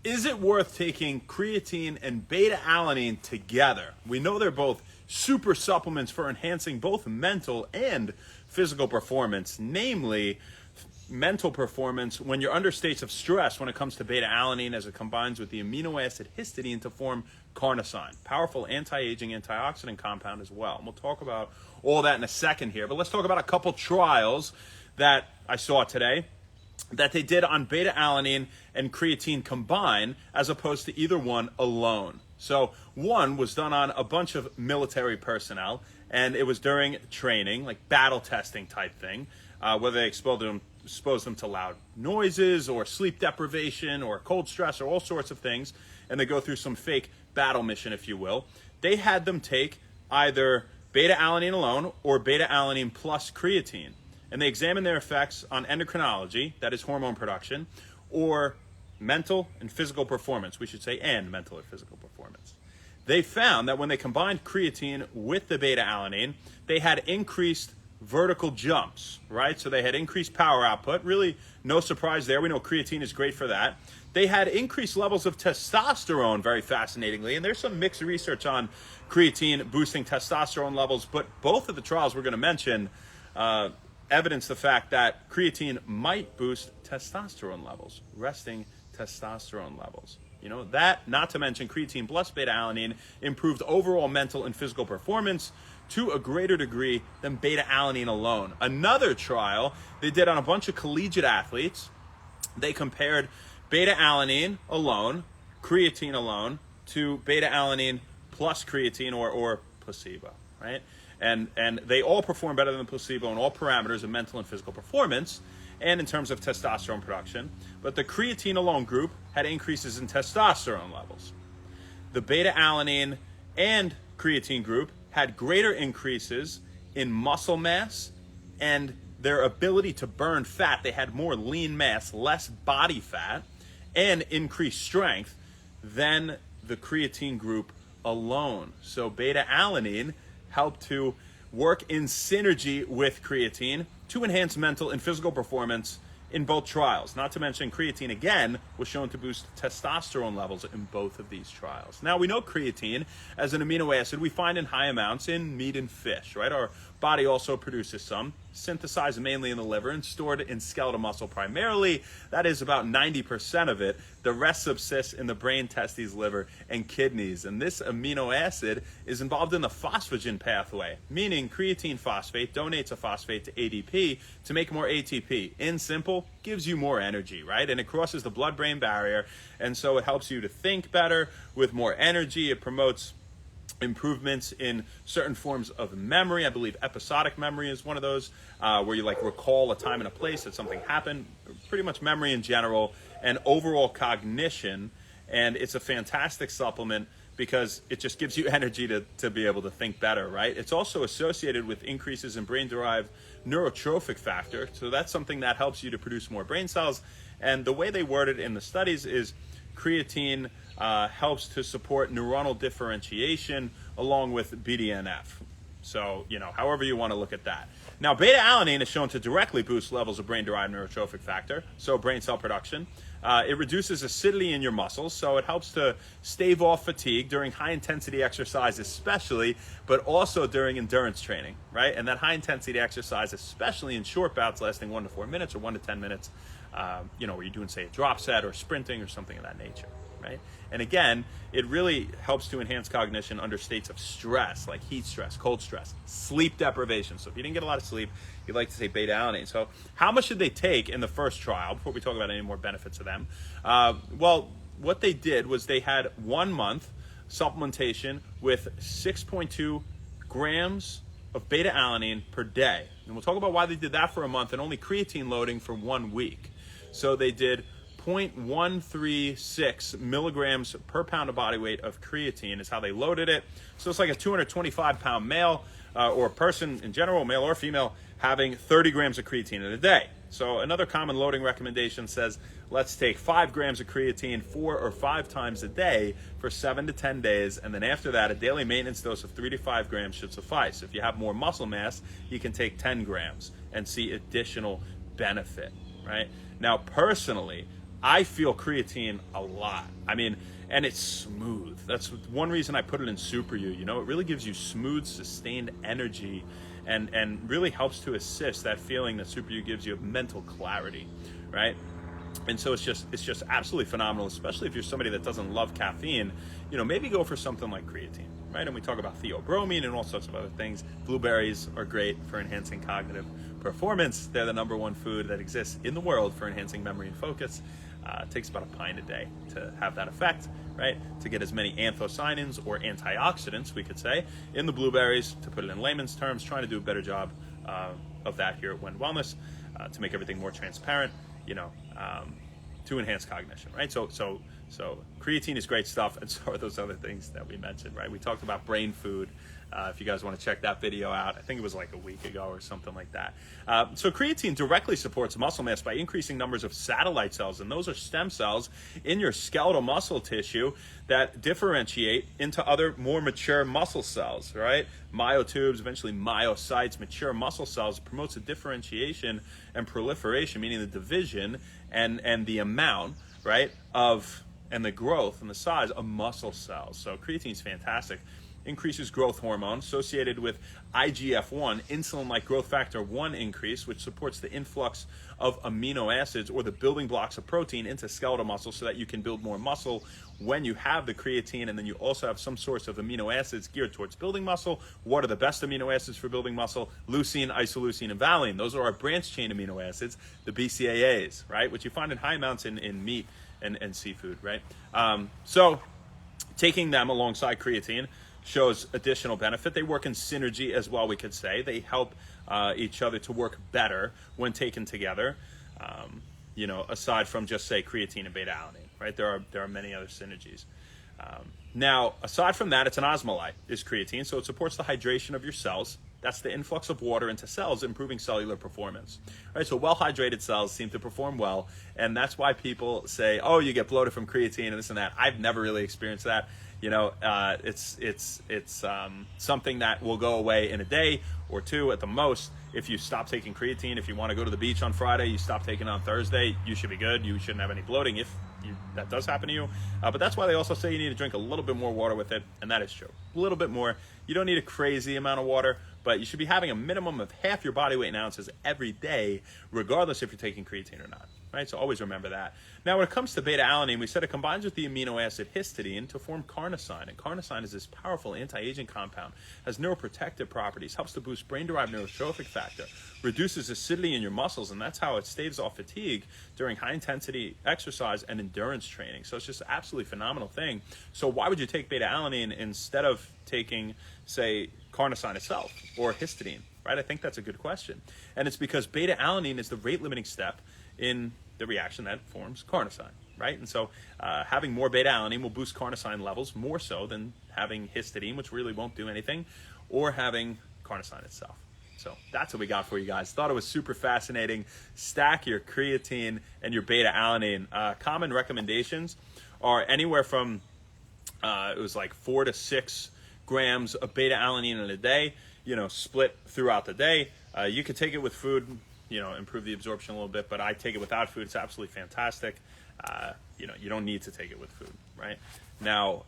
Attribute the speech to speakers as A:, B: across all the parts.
A: is it worth taking creatine and beta-alanine together? We know they're both super supplements for enhancing both mental and physical performance, namely mental performance when you're under states of stress when it comes to beta-alanine, as it combines with the amino acid histidine to form carnosine, powerful anti-aging antioxidant compound as well. And we'll talk about all that in a second here, but let's talk about a couple trials that I saw today that they did on beta-alanine and creatine combined as opposed to either one alone. So one was done on a bunch of military personnel, and it was during training, like battle testing type thing, whether they exposed them to loud noises or sleep deprivation or cold stress or all sorts of things, and they go through some fake battle mission, if you will. They had them take either beta-alanine alone or beta-alanine plus creatine, and they examined their effects on endocrinology, that is hormone production, or mental and physical performance, we should say, and mental or physical performance. They found that when they combined creatine with the beta-alanine, they had increased vertical jumps, right? So they had increased power output. Really no surprise there. We know creatine is great for that. They had increased levels of testosterone, very fascinatingly, and there's some mixed research on creatine boosting testosterone levels, but both of the trials we're going to mention evidence the fact that creatine might boost testosterone levels, resting testosterone levels. You know, that, not to mention creatine plus beta-alanine improved overall mental and physical performance to a greater degree than beta-alanine alone. Another trial they did on a bunch of collegiate athletes, they compared beta-alanine alone, creatine alone, to beta-alanine plus creatine or placebo, right? And they all perform better than placebo in all parameters of mental and physical performance and in terms of testosterone production. But the creatine alone group had increases in testosterone levels. The beta-alanine and creatine group had greater increases in muscle mass and their ability to burn fat. They had more lean mass, less body fat, and increased strength than the creatine group alone. So beta-alanine helped to work in synergy with creatine to enhance mental and physical performance in both trials. Not to mention creatine, again, was shown to boost testosterone levels in both of these trials. Now, we know creatine as an amino acid we find in high amounts in meat and fish, right? Our body also produces some, synthesized mainly in the liver and stored in skeletal muscle primarily. That is about 90% of it. The rest subsists in the brain, testes, liver, and kidneys. And this amino acid is involved in the phosphagen pathway, meaning creatine phosphate donates a phosphate to ADP to make more ATP. In simple, gives you more energy, right? And it crosses the blood-brain barrier, and so it helps you to think better with more energy. It promotes improvements in certain forms of memory. I believe episodic memory is one of those, where you like recall a time and a place that something happened, pretty much memory in general, and overall cognition. And it's a fantastic supplement because it just gives you energy to be able to think better, right? It's also associated with increases in brain-derived neurotrophic factor. So that's something that helps you to produce more brain cells. And the way they word it in the studies is creatine helps to support neuronal differentiation along with BDNF. So, you know, however you want to look at that. Now, beta-alanine is shown to directly boost levels of brain-derived neurotrophic factor, so brain cell production. It reduces acidity in your muscles, so it helps to stave off fatigue during high-intensity exercise especially, but also during endurance training, right? And that high-intensity exercise, especially in short bouts lasting 1 to 4 minutes or 1 to 10 minutes, you know, where you're doing, say, a drop set or sprinting or something of that nature, right? And again, it really helps to enhance cognition under states of stress, like heat stress, cold stress, sleep deprivation. So if you didn't get a lot of sleep, you'd like to say beta-alanine. So how much should they take in the first trial before we talk about any more benefits of them? Well, what they did was they had 1 month supplementation with 6.2 grams of beta-alanine per day. And we'll talk about why they did that for a month and only creatine loading for 1 week. So they did 0.136 milligrams per pound of body weight of creatine is how they loaded it. So it's like a 225-pound male or a person in general, male or female, having 30 grams of creatine in a day. So another common loading recommendation says, let's take 5 grams of creatine 4 or 5 times a day for 7 to 10 days. And then after that, a daily maintenance dose of 3 to 5 grams should suffice. If you have more muscle mass, you can take 10 grams and see additional benefit, right? Now, personally, I feel creatine a lot. I mean, and it's smooth. That's one reason I put it in Super U. You know, it really gives you smooth, sustained energy, and really helps to assist that feeling that Super U gives you of mental clarity, right? And so it's just absolutely phenomenal, especially if you're somebody that doesn't love caffeine. You know, maybe go for something like creatine, right? And we talk about theobromine and all sorts of other things. Blueberries are great for enhancing cognitive performance. They're the #1 food that exists in the world for enhancing memory and focus. It takes about a pint a day to have that effect, right? To get as many anthocyanins, or antioxidants, we could say, in the blueberries, to put it in layman's terms, trying to do a better job of that here at When Wellness, to make everything more transparent, you know, to enhance cognition, right? So creatine is great stuff, and so are those other things that we mentioned, right? We talked about brain food. If you guys want to check that video out, I think it was like a week ago or something like that. So creatine directly supports muscle mass by increasing numbers of satellite cells, and those are stem cells in your skeletal muscle tissue that differentiate into other more mature muscle cells, right? Myotubes, eventually myocytes, mature muscle cells, promotes the differentiation and proliferation, meaning the division and the amount, right, of, and the growth and the size of muscle cells. So creatine is fantastic. Increases growth hormone associated with IGF-1, insulin-like growth factor 1 increase, which supports the influx of amino acids, or the building blocks of protein, into skeletal muscle so that you can build more muscle when you have the creatine. And then you also have some source of amino acids geared towards building muscle. What are the best amino acids for building muscle? Leucine, isoleucine, and valine. Those are our branch chain amino acids, the BCAAs, right, which you find in high amounts in meat and seafood, right? So taking them alongside creatine shows additional benefit. They work in synergy as well, we could say. They help each other to work better when taken together, you know, aside from just, say, creatine and beta-alanine, right? There are many other synergies. Now, aside from that, it's an osmolyte, is creatine, so it supports the hydration of your cells. That's the influx of water into cells, improving cellular performance. Right, so well-hydrated cells seem to perform well, and that's why people say, oh, you get bloated from creatine and this and that. I've never really experienced that. You know, it's something that will go away in a day or two at the most. If you stop taking creatine, if you want to go to the beach on Friday, you stop taking it on Thursday, you should be good. You shouldn't have any bloating if that does happen to you. But that's why they also say you need to drink a little bit more water with it, and that is true. A little bit more. You don't need a crazy amount of water, but you should be having a minimum of half your body weight in ounces every day, regardless if you're taking creatine or not. Right, so always remember that. Now, when it comes to beta-alanine, we said it combines with the amino acid histidine to form carnosine. And carnosine is this powerful anti-aging compound, has neuroprotective properties, helps to boost brain-derived neurotrophic factor, reduces acidity in your muscles, and that's how it staves off fatigue during high-intensity exercise and endurance training. So it's just an absolutely phenomenal thing. So why would you take beta-alanine instead of taking, say, carnosine itself or histidine? Right? I think that's a good question. And it's because beta-alanine is the rate-limiting step in the reaction that forms carnosine, right? And so having more beta-alanine will boost carnosine levels more so than having histidine, which really won't do anything, or having carnosine itself. So that's what we got for you guys. Thought it was super fascinating. Stack your creatine and your beta-alanine. Common recommendations are anywhere from, it was like 4 to 6 grams of beta-alanine in a day, you know, split throughout the day. You could take it with food, you know, improve the absorption a little bit, but I take it without food. It's absolutely fantastic. You know, you don't need to take it with food, right? Now,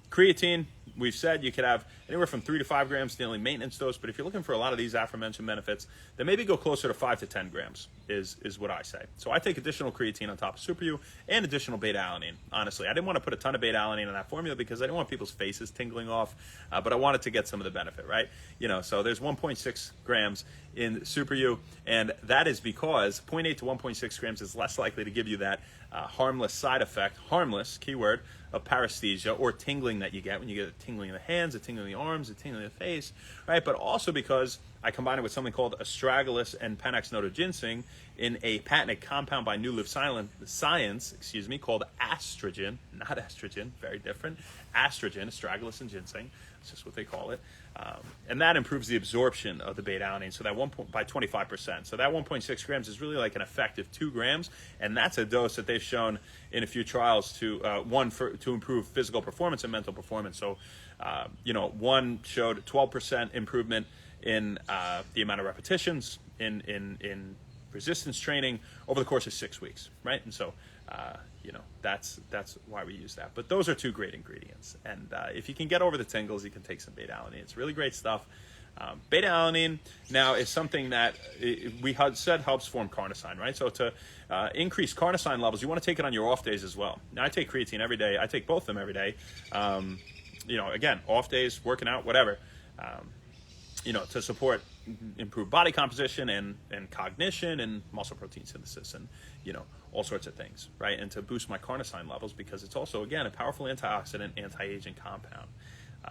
A: creatine, we've said you could have anywhere from 3 to 5 grams daily maintenance dose, but if you're looking for a lot of these aforementioned benefits, then maybe go closer to 5 to 10 grams is what I say. So I take additional creatine on top of Super U and additional beta-alanine. Honestly, I didn't want to put a ton of beta-alanine in that formula because I didn't want people's faces tingling off, but I wanted to get some of the benefit, right? You know, so there's 1.6 grams in Super U, and that is because 0.8 to 1.6 grams is less likely to give you that harmless side effect, harmless, keyword, of paresthesia or tingling that you get when you get a tingling in the hands, a tingling in the arms, a tingling in the face, right? But also because I combine it with something called astragalus and panax ginseng in a patented compound by New Life Science, called astrogen, not estrogen, very different. Astrogen, astragalus and ginseng, it's just what they call it. And that improves the absorption of the beta-alanine, so that by 25%. So that 1.6 grams is really like an effective 2 grams, and that's a dose that they've shown in a few trials to to improve physical performance and mental performance. So, you know, one showed 12% improvement in the amount of repetitions in resistance training over the course of 6 weeks, right? And so That's why we use that. But those are two great ingredients. And if you can get over the tingles, you can take some beta-alanine. It's really great stuff. Beta-alanine now is something that we had said helps form carnosine, right? So to increase carnosine levels, you want to take it on your off days as well. Now, I take creatine every day. I take both of them every day. Again, off days, working out, whatever. To support improved body composition and cognition and muscle protein synthesis and, all sorts of things, right? And to boost my carnosine levels, because it's also, again, a powerful antioxidant, anti-aging compound.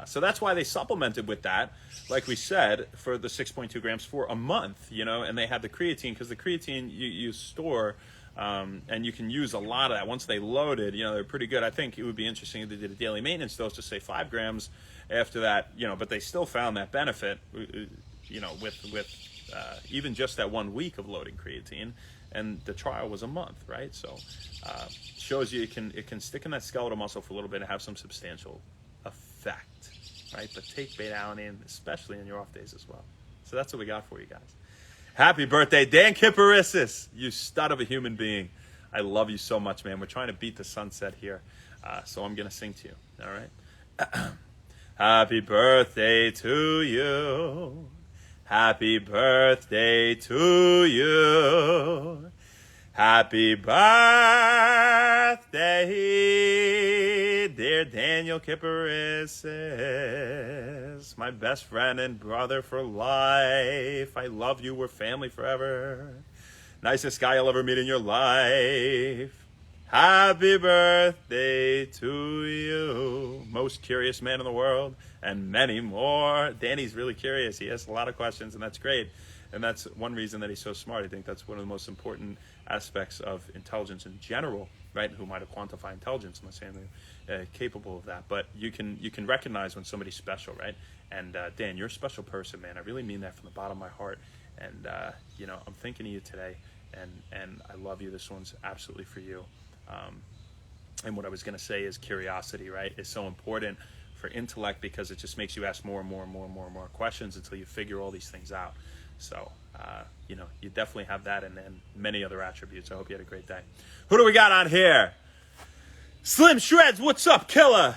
A: So that's why they supplemented with that, like we said, for the 6.2 grams for a month, and they had the creatine, because the creatine you store, and you can use a lot of that. Once they loaded, they're pretty good. I think it would be interesting if they did a daily maintenance dose to say 5 grams after that, but they still found that benefit, with even just that 1 week of loading creatine, and the trial was a month, right? So shows you it can stick in that skeletal muscle for a little bit and have some substantial effect, right? But take beta-alanine, especially in your off days as well. So that's what we got for you guys. Happy birthday, Dan Kyparissis, you stud of a human being. I love you so much, man. We're trying to beat the sunset here, so I'm going to sing to you, all right? Happy birthday to you. Happy birthday to you. Happy birthday, dear Daniel Kyparissis, my best friend and brother for life. I love you. We're family forever. Nicest guy you'll ever meet in your life. Happy birthday to you. Most curious man in the world, and many more. Danny's really curious. He asks a lot of questions, and that's great. And that's one reason that he's so smart. I think that's one of the most important aspects of intelligence in general, right? Who might have quantified intelligence? I'm not saying they're capable of that, but you can recognize when somebody's special, right? And Dan, you're a special person, man. I really mean that from the bottom of my heart. And I'm thinking of you today, and I love you. This one's absolutely for you. And what I was going to say is curiosity, right, is so important for intellect, because it just makes you ask more and more and more and more and more questions until you figure all these things out. So, you definitely have that, and many other attributes. I hope you had a great day. Who do we got on here? Slim Shreds, what's up, killer?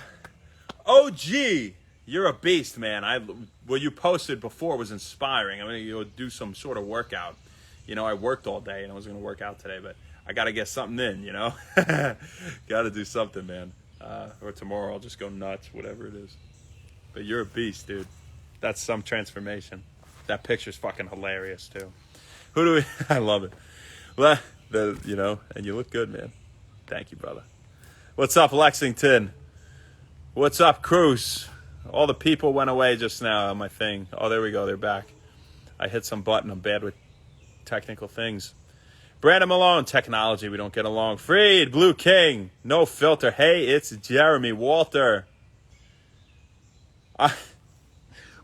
A: OG, you're a beast, man. What you posted before was inspiring. I'm going to go do some sort of workout. I worked all day, and I was going to work out today, but I got to get something in, Got to do something, man. Or tomorrow I'll just go nuts, whatever it is. But you're a beast, dude. That's some transformation. That picture's fucking hilarious, too. Who do we... I love it. Well, and you look good, man. Thank you, brother. What's up, Lexington? What's up, Cruz? All the people went away just now on my thing. Oh, there we go. They're back. I hit some button. I'm bad with technical things. Brandon Malone, technology, we don't get along. Freed, Blue King, no filter. Hey, it's Jeremy Walter.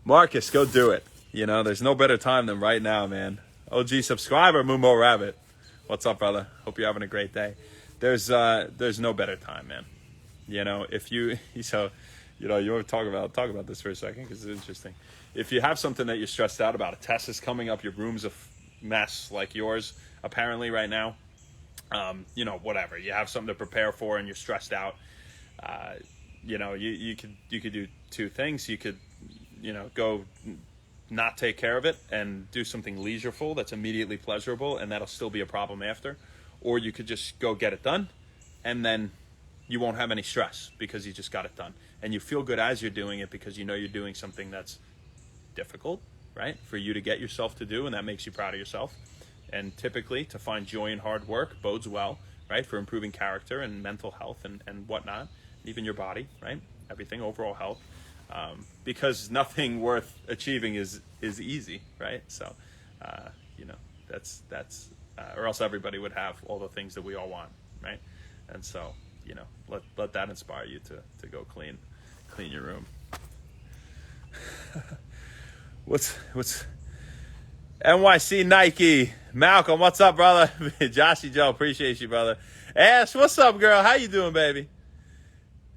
A: Marcus, go do it. There's no better time than right now, man. OG subscriber, Mumo Rabbit. What's up, brother? Hope you're having a great day. There's no better time, man. If you, you want to talk about this for a second, because it's interesting. If you have something that you're stressed out about, a test is coming up, your room's a mess like yours, apparently right now, whatever, you have something to prepare for and you're stressed out, you could do two things. You could go not take care of it and do something leisureful that's immediately pleasurable, and that'll still be a problem after. Or you could just go get it done, and then you won't have any stress because you just got it done, and you feel good as you're doing it because you're doing something that's difficult, right, for you to get yourself to do, and that makes you proud of yourself. And typically, to find joy in hard work bodes well, right, for improving character and mental health and whatnot, even your body, right, everything, overall health, because nothing worth achieving is easy, right? So, that's or else everybody would have all the things that we all want, right? And so, let that inspire you to go clean your room. What's NYC Nike? Malcolm, what's up, brother? Joshy Joe, appreciate you, brother. Ash, what's up, girl? How you doing, baby?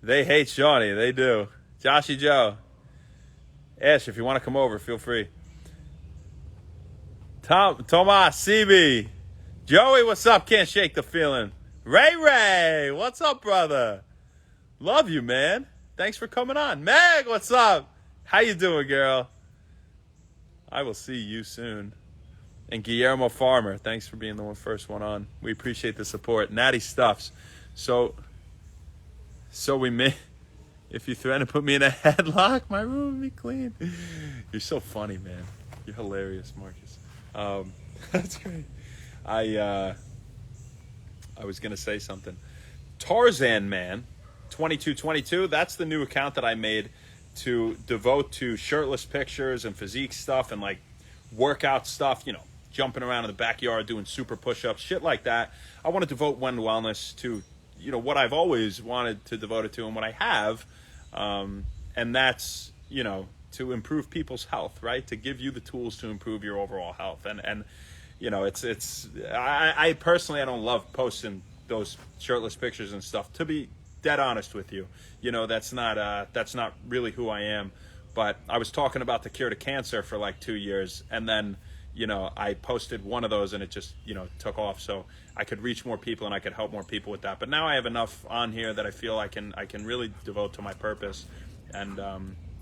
A: They hate Shawnee. They do. Joshy Joe. Ash, if you want to come over, feel free. Tomas, CB. Joey, what's up? Can't shake the feeling. Ray, what's up, brother? Love you, man. Thanks for coming on. Meg, what's up? How you doing, girl? I will see you soon. And Guillermo Farmer, thanks for being the first one on. We appreciate the support. Natty Stuffs. So we may, if you threaten to put me in a headlock, my room will be clean. You're so funny, man. You're hilarious, Marcus. That's great. I was gonna say something. Tarzan Man 2222, that's the new account that I made to devote to shirtless pictures and physique stuff and like workout stuff, you know, jumping around in the backyard doing super push-ups, shit like that. I want to devote When Wellness to, you know, what I've always wanted to devote it to and what I have, and that's, you know, to improve people's health, right? To give you the tools to improve your overall health. And you know, I personally, I don't love posting those shirtless pictures and stuff, to be dead honest with you. You know, that's not really who I am. But I was talking about the cure to cancer for like 2 years, and then, you know, I posted one of those and it just, you know, took off. So I could reach more people and I could help more people with that. But now I have enough on here that I feel I can really devote to my purpose. And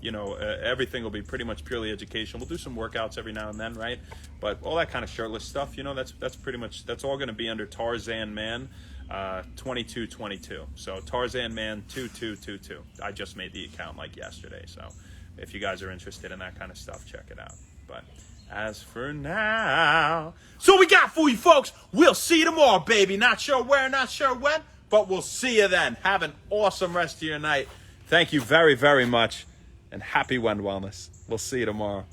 A: you know, everything will be pretty much purely educational. We'll do some workouts every now and then, right? But all that kind of shirtless stuff, you know, that's pretty much, that's all going to be under Tarzan Man 2222. So Tarzan Man 2222. I just made the account like yesterday. So if you guys are interested in that kind of stuff, check it out. But as for now, so we got for you folks. We'll see you tomorrow, baby. Not sure where, not sure when, but we'll see you then. Have an awesome rest of your night. Thank you very, very much. And happy When Wellness. We'll see you tomorrow.